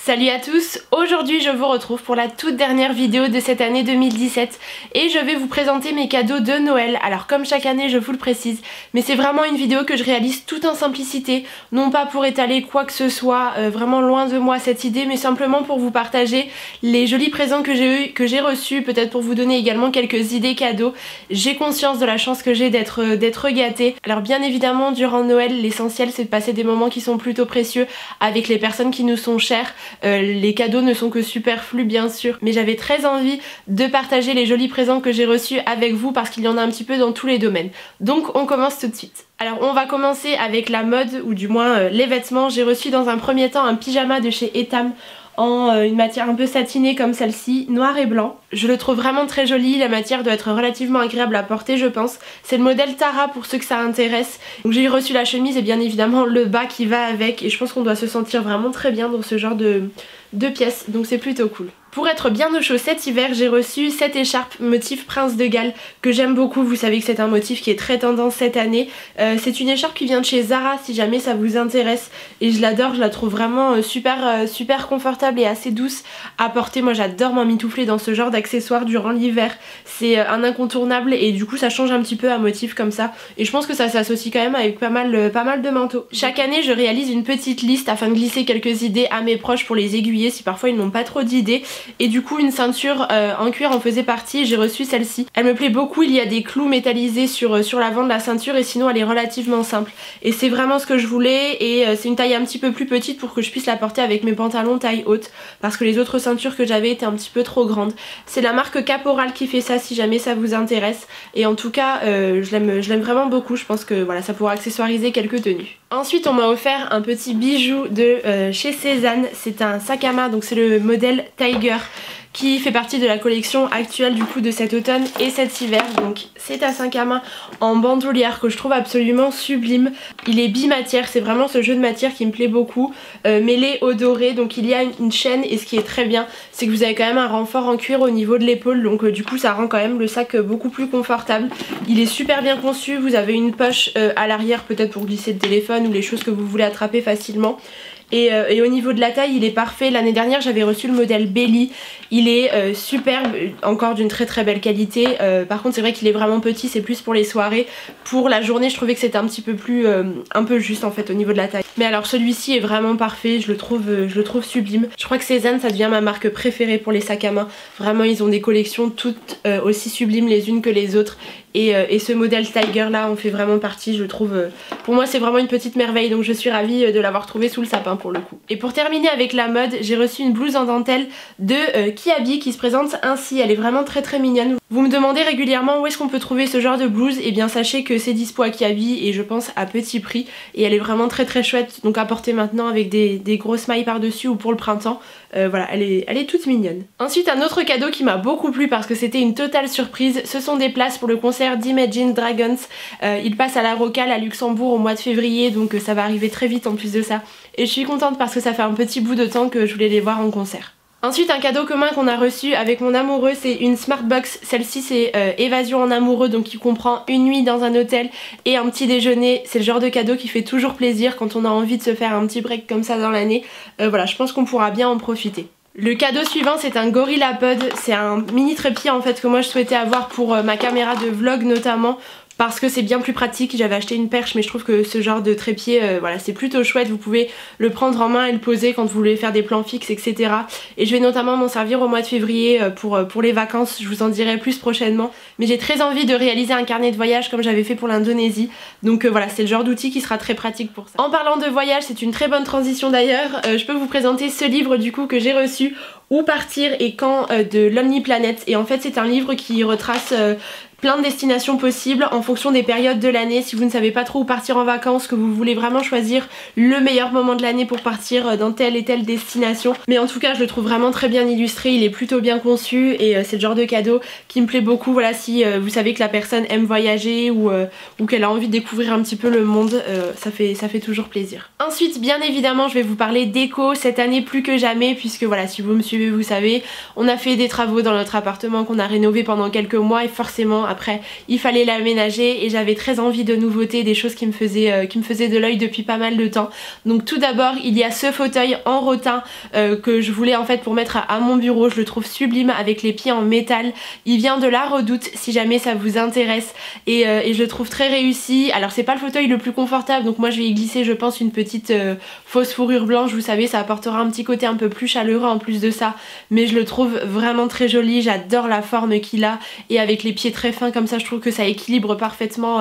Salut à tous, aujourd'hui je vous retrouve pour la toute dernière vidéo de cette année 2017 et je vais vous présenter mes cadeaux de Noël. Alors comme chaque année je vous le précise, mais c'est vraiment une vidéo que je réalise tout en simplicité, non pas pour étaler quoi que ce soit, vraiment loin de moi cette idée, mais simplement pour vous partager les jolis présents que j'ai reçus, peut-être pour vous donner également quelques idées cadeaux. J'ai conscience de la chance que j'ai d'être gâtée. Alors bien évidemment durant Noël l'essentiel c'est de passer des moments qui sont plutôt précieux avec les personnes qui nous sont chères. Les cadeaux ne sont que superflus bien sûr, mais j'avais très envie de partager les jolis présents que j'ai reçus avec vous parce qu'il y en a un petit peu dans tous les domaines. Donc on commence tout de suite. Alors on va commencer avec la mode, ou du moins les vêtements. J'ai reçu dans un premier temps un pyjama de chez Etam en une matière un peu satinée comme celle-ci, noir et blanc. Je le trouve vraiment très joli, la matière doit être relativement agréable à porter je pense. C'est le modèle Tara pour ceux que ça intéresse. Donc j'ai reçu la chemise et bien évidemment le bas qui va avec, et je pense qu'on doit se sentir vraiment très bien dans ce genre de pièces, donc c'est plutôt cool. Pour être bien au chaud cet hiver, j'ai reçu cette écharpe motif Prince de Galles que j'aime beaucoup. Vous savez que c'est un motif qui est très tendance cette année. C'est une écharpe qui vient de chez Zara si jamais ça vous intéresse, et je l'adore, je la trouve vraiment super confortable et assez douce à porter. Moi j'adore m'emmitoufler dans ce genre d'accessoires durant l'hiver, c'est un incontournable et du coup ça change un petit peu à motif comme ça, et je pense que ça s'associe quand même avec pas mal de manteaux. Chaque année je réalise une petite liste afin de glisser quelques idées à mes proches pour les aiguiller si parfois ils n'ont pas trop d'idées. Et du coup une ceinture en cuir en faisait partie, j'ai reçu celle-ci. Elle me plaît beaucoup, il y a des clous métallisés sur l'avant de la ceinture et sinon elle est relativement simple. Et c'est vraiment ce que je voulais, et c'est une taille un petit peu plus petite pour que je puisse la porter avec mes pantalons taille haute, parce que les autres ceintures que j'avais étaient un petit peu trop grandes. C'est la marque Caporal qui fait ça si jamais ça vous intéresse, et en tout cas je l'aime vraiment beaucoup, je pense que voilà, ça pourra accessoiriser quelques tenues. Ensuite on m'a offert un petit bijou de chez Cézanne, c'est un sac à main, donc c'est le modèle Tiger qui fait partie de la collection actuelle du coup de cet automne et cet hiver. Donc c'est un sac à main en bandoulière que je trouve absolument sublime. Il est bimatière, c'est vraiment ce jeu de matière qui me plaît beaucoup, mêlé au doré. Donc il y a une chaîne, et ce qui est très bien c'est que vous avez quand même un renfort en cuir au niveau de l'épaule, donc du coup ça rend quand même le sac beaucoup plus confortable. Il est super bien conçu, vous avez une poche à l'arrière peut-être pour glisser le téléphone ou les choses que vous voulez attraper facilement. Et au niveau de la taille il est parfait. L'année dernière j'avais reçu le modèle Belly, il est superbe, encore d'une très belle qualité. Par contre c'est vrai qu'il est vraiment petit, c'est plus pour les soirées. Pour la journée je trouvais que c'était un petit peu plus un peu juste en fait au niveau de la taille. Mais alors celui-ci est vraiment parfait, je le trouve sublime. Je crois que Cézanne ça devient ma marque préférée pour les sacs à main. Vraiment ils ont des collections toutes aussi sublimes les unes que les autres. Et ce modèle Tiger là en fait vraiment partie, je trouve. Pour moi c'est vraiment une petite merveille, donc je suis ravie de l'avoir trouvé sous le sapin pour le coup. Et pour terminer avec la mode, j'ai reçu une blouse en dentelle de Kiabi qui se présente ainsi. Elle est vraiment très mignonne. Vous me demandez régulièrement où est-ce qu'on peut trouver ce genre de blouse, et bien sachez que c'est dispo à Kiabi et je pense à petit prix, et elle est vraiment très chouette, donc à porter maintenant avec des grosses mailles par dessus ou pour le printemps. Voilà, elle est toute mignonne. Ensuite un autre cadeau qui m'a beaucoup plu parce que c'était une totale surprise, ce sont des places pour le concert d'Imagine Dragons. Il passe à la Rocale à Luxembourg au mois de février, donc ça va arriver très vite en plus de ça, et je suis contente parce que ça fait un petit bout de temps que je voulais les voir en concert. Ensuite un cadeau commun qu'on a reçu avec mon amoureux, c'est une Smartbox. Celle-ci c'est évasion en amoureux, donc qui comprend une nuit dans un hôtel et un petit déjeuner. C'est le genre de cadeau qui fait toujours plaisir quand on a envie de se faire un petit break comme ça dans l'année. Voilà, je pense qu'on pourra bien en profiter. Le cadeau suivant c'est un GorillaPod, c'est un mini trépied en fait que moi je souhaitais avoir pour ma caméra de vlog notamment, parce que c'est bien plus pratique. J'avais acheté une perche mais je trouve que ce genre de trépied voilà, c'est plutôt chouette, vous pouvez le prendre en main et le poser quand vous voulez faire des plans fixes etc. Et je vais notamment m'en servir au mois de février pour les vacances, je vous en dirai plus prochainement. Mais j'ai très envie de réaliser un carnet de voyage comme j'avais fait pour l'Indonésie, donc voilà, c'est le genre d'outil qui sera très pratique pour ça. En parlant de voyage, c'est une très bonne transition d'ailleurs, je peux vous présenter ce livre du coup que j'ai reçu, Où partir et quand de Lonely Planet, et en fait c'est un livre qui retrace plein de destinations possibles en fonction des périodes de l'année. Si vous ne savez pas trop où partir en vacances, que vous voulez vraiment choisir le meilleur moment de l'année pour partir dans telle et telle destination. Mais en tout cas je le trouve vraiment très bien illustré, il est plutôt bien conçu, et c'est le genre de cadeau qui me plaît beaucoup. Voilà, si vous savez que la personne aime voyager ou qu'elle a envie de découvrir un petit peu le monde, ça fait toujours plaisir. Ensuite bien évidemment je vais vous parler déco cette année plus que jamais, puisque voilà, si vous me suivez vous savez, on a fait des travaux dans notre appartement qu'on a rénové pendant quelques mois, et forcément après il fallait l'aménager et j'avais très envie de nouveautés, des choses qui me faisaient de l'œil depuis pas mal de temps. Donc tout d'abord il y a ce fauteuil en rotin que je voulais en fait pour mettre à mon bureau. Je le trouve sublime avec les pieds en métal. Il vient de La Redoute si jamais ça vous intéresse et je le trouve très réussi. Alors c'est pas le fauteuil le plus confortable, donc moi je vais y glisser je pense une petite fausse fourrure blanche, vous savez, ça apportera un petit côté un peu plus chaleureux en plus de ça, mais je le trouve vraiment très joli. J'adore la forme qu'il a et avec les pieds très fins comme ça je trouve que ça équilibre parfaitement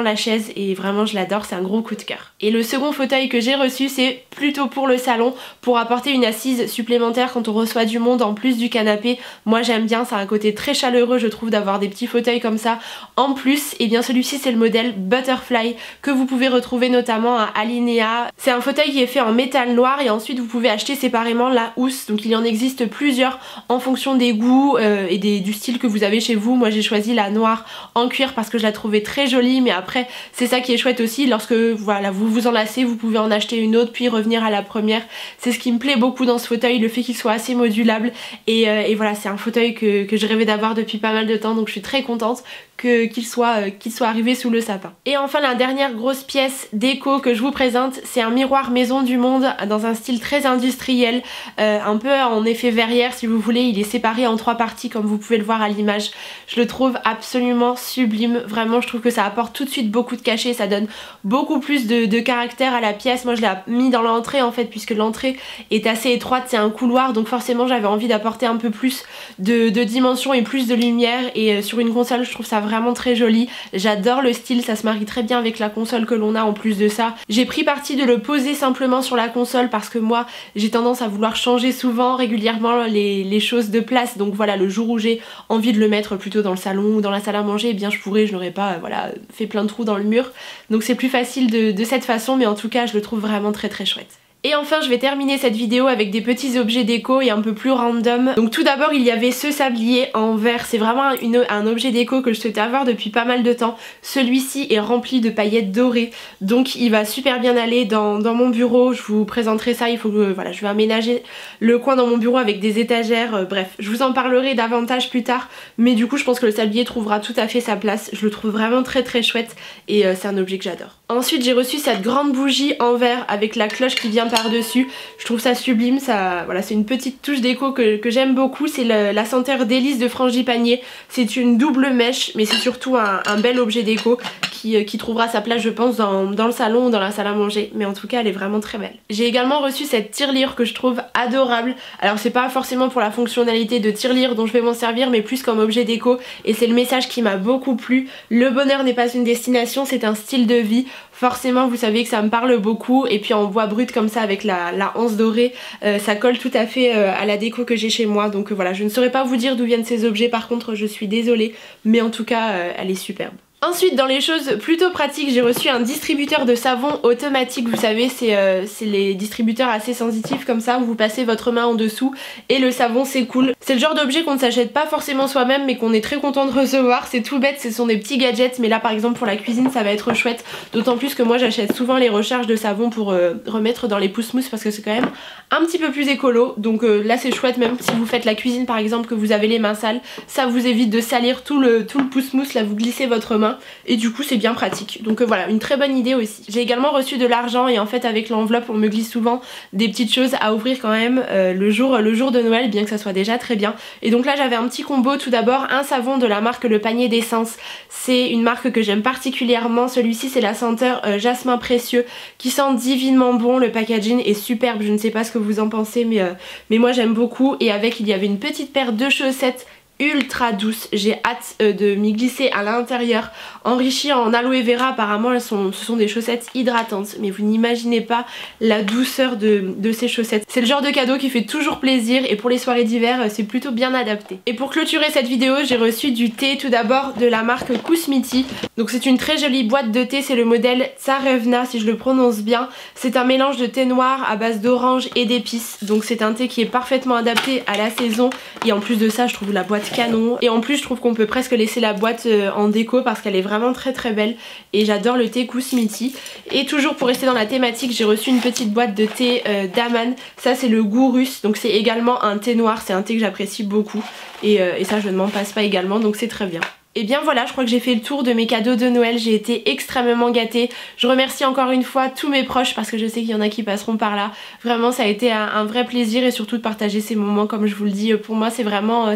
la chaise et vraiment je l'adore, c'est un gros coup de cœur. Et le second fauteuil que j'ai reçu c'est plutôt pour le salon, pour apporter une assise supplémentaire quand on reçoit du monde en plus du canapé. Moi j'aime bien, ça a un côté très chaleureux je trouve d'avoir des petits fauteuils comme ça. En plus, et bien celui-ci c'est le modèle Butterfly que vous pouvez retrouver notamment à Alinea. C'est un fauteuil qui est fait en métal noir et ensuite vous pouvez acheter séparément la housse, donc il y en existe plusieurs en fonction des goûts et du style que vous avez chez vous. Moi j'ai choisi la noire en cuir parce que je la trouvais très jolie, mais après c'est ça qui est chouette aussi, lorsque voilà, vous vous en lassez vous pouvez en acheter une autre puis revenir à la première. C'est ce qui me plaît beaucoup dans ce fauteuil, le fait qu'il soit assez modulable et voilà, c'est un fauteuil que je rêvais d'avoir depuis pas mal de temps, donc je suis très contente qu'il soit arrivé sous le sapin. Et enfin la dernière grosse pièce déco que je vous présente, c'est un miroir Maison du Monde dans un style très industriel, un peu en effet verrière si vous voulez. Il est séparé en 3 parties comme vous pouvez le voir à l'image. Je le trouve absolument sublime, vraiment je trouve que ça apporte tout de suite beaucoup de cachet, ça donne beaucoup plus de caractère à la pièce. Moi je l'ai mis dans l'entrée en fait, puisque l'entrée est assez étroite, c'est un couloir, donc forcément j'avais envie d'apporter un peu plus de dimension et plus de lumière, et sur une console je trouve ça vraiment très joli. J'adore le style, ça se marie très bien avec la console que l'on a en plus de ça. J'ai pris parti de le poser simplement sur la console parce que moi j'ai tendance à vouloir changer souvent, régulièrement les choses de place, donc voilà, le jour où j'ai envie de le mettre plutôt dans le salon ou dans la salle à manger, eh bien je pourrais, je n'aurais pas voilà, fait plein de trous dans le mur, donc c'est plus facile de cette façon, mais en tout cas je le trouve vraiment très très chouette. Et enfin je vais terminer cette vidéo avec des petits objets déco et un peu plus random. Donc tout d'abord il y avait ce sablier en verre, c'est vraiment un objet déco que je souhaitais avoir depuis pas mal de temps. Celui-ci est rempli de paillettes dorées, donc il va super bien aller dans mon bureau. Je vous présenterai ça, il faut que voilà, je vais aménager le coin dans mon bureau avec des étagères, bref, je vous en parlerai davantage plus tard, mais du coup je pense que le sablier trouvera tout à fait sa place. Je le trouve vraiment très très chouette et c'est un objet que j'adore. Ensuite j'ai reçu cette grande bougie en verre avec la cloche qui vient par-dessus. Je trouve ça sublime, ça, voilà, c'est une petite touche déco que j'aime beaucoup. C'est la senteur délice de Frangipanier. C'est une double mèche, mais c'est surtout un bel objet déco qui trouvera sa place je pense dans le salon ou dans la salle à manger, mais en tout cas elle est vraiment très belle. J'ai également reçu cette tirelire que je trouve adorable. Alors c'est pas forcément pour la fonctionnalité de tirelire dont je vais m'en servir, mais plus comme objet déco, et c'est le message qui m'a beaucoup plu. Le bonheur n'est pas une destination, c'est un style de vie. Forcément vous savez que ça me parle beaucoup, et puis en bois brut comme ça avec la anse dorée, ça colle tout à fait à la déco que j'ai chez moi. Donc voilà, je ne saurais pas vous dire d'où viennent ces objets par contre, je suis désolée, mais en tout cas elle est superbe. Ensuite dans les choses plutôt pratiques, j'ai reçu un distributeur de savon automatique. Vous savez c'est les distributeurs assez sensitifs comme ça où vous passez votre main en dessous et le savon s'écoule. C'est le genre d'objet qu'on ne s'achète pas forcément soi-même mais qu'on est très content de recevoir. C'est tout bête, ce sont des petits gadgets, mais là par exemple pour la cuisine ça va être chouette. D'autant plus que moi j'achète souvent les recharges de savon pour remettre dans les pousse-mousse parce que c'est quand même un petit peu plus écolo. Donc là c'est chouette, même si vous faites la cuisine par exemple que vous avez les mains sales, ça vous évite de salir tout le pousse-mousse. Là vous glissez votre main et du coup c'est bien pratique, donc voilà, une très bonne idée aussi. J'ai également reçu de l'argent et en fait avec l'enveloppe on me glisse souvent des petites choses à ouvrir quand même le jour de Noël, bien que ça soit déjà très bien. Et donc là j'avais un petit combo. Tout d'abord un savon de la marque Le Panier d'Essence, c'est une marque que j'aime particulièrement. Celui-ci c'est la senteur jasmin précieux qui sent divinement bon. Le packaging est superbe, je ne sais pas ce que vous en pensez mais moi j'aime beaucoup. Et avec il y avait une petite paire de chaussettes ultra douce, j'ai hâte de m'y glisser à l'intérieur, enrichies en aloe vera. Apparemment ce sont des chaussettes hydratantes, mais vous n'imaginez pas la douceur de ces chaussettes. C'est le genre de cadeau qui fait toujours plaisir et pour les soirées d'hiver c'est plutôt bien adapté. Et pour clôturer cette vidéo j'ai reçu du thé tout d'abord de la marque Kousmiti. Donc c'est une très jolie boîte de thé, c'est le modèle Tsarevna si je le prononce bien. C'est un mélange de thé noir à base d'orange et d'épices, donc c'est un thé qui est parfaitement adapté à la saison et en plus de ça je trouve la boîte canon, et en plus je trouve qu'on peut presque laisser la boîte en déco parce qu'elle est vraiment très très belle et j'adore le thé Kousmiti. Et toujours pour rester dans la thématique j'ai reçu une petite boîte de thé d'Aman, ça c'est le goût russe, donc c'est également un thé noir, c'est un thé que j'apprécie beaucoup et ça je ne m'en passe pas également, donc c'est très bien. Et bien voilà, je crois que j'ai fait le tour de mes cadeaux de Noël, j'ai été extrêmement gâtée. Je remercie encore une fois tous mes proches parce que je sais qu'il y en a qui passeront par là. Vraiment ça a été un vrai plaisir et surtout de partager ces moments, comme je vous le dis, pour moi c'est vraiment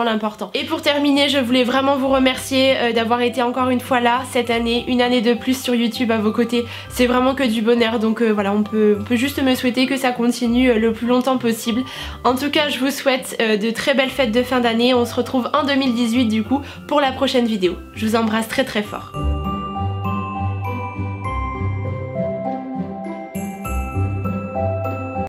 l'important. Et pour terminer, je voulais vraiment vous remercier d'avoir été encore une fois là cette année, une année de plus sur YouTube à vos côtés. C'est vraiment que du bonheur, donc voilà, on peut juste me souhaiter que ça continue le plus longtemps possible. En tout cas, je vous souhaite de très belles fêtes de fin d'année. On se retrouve en 2018 du coup pour la prochaine vidéo. Je vous embrasse très très fort.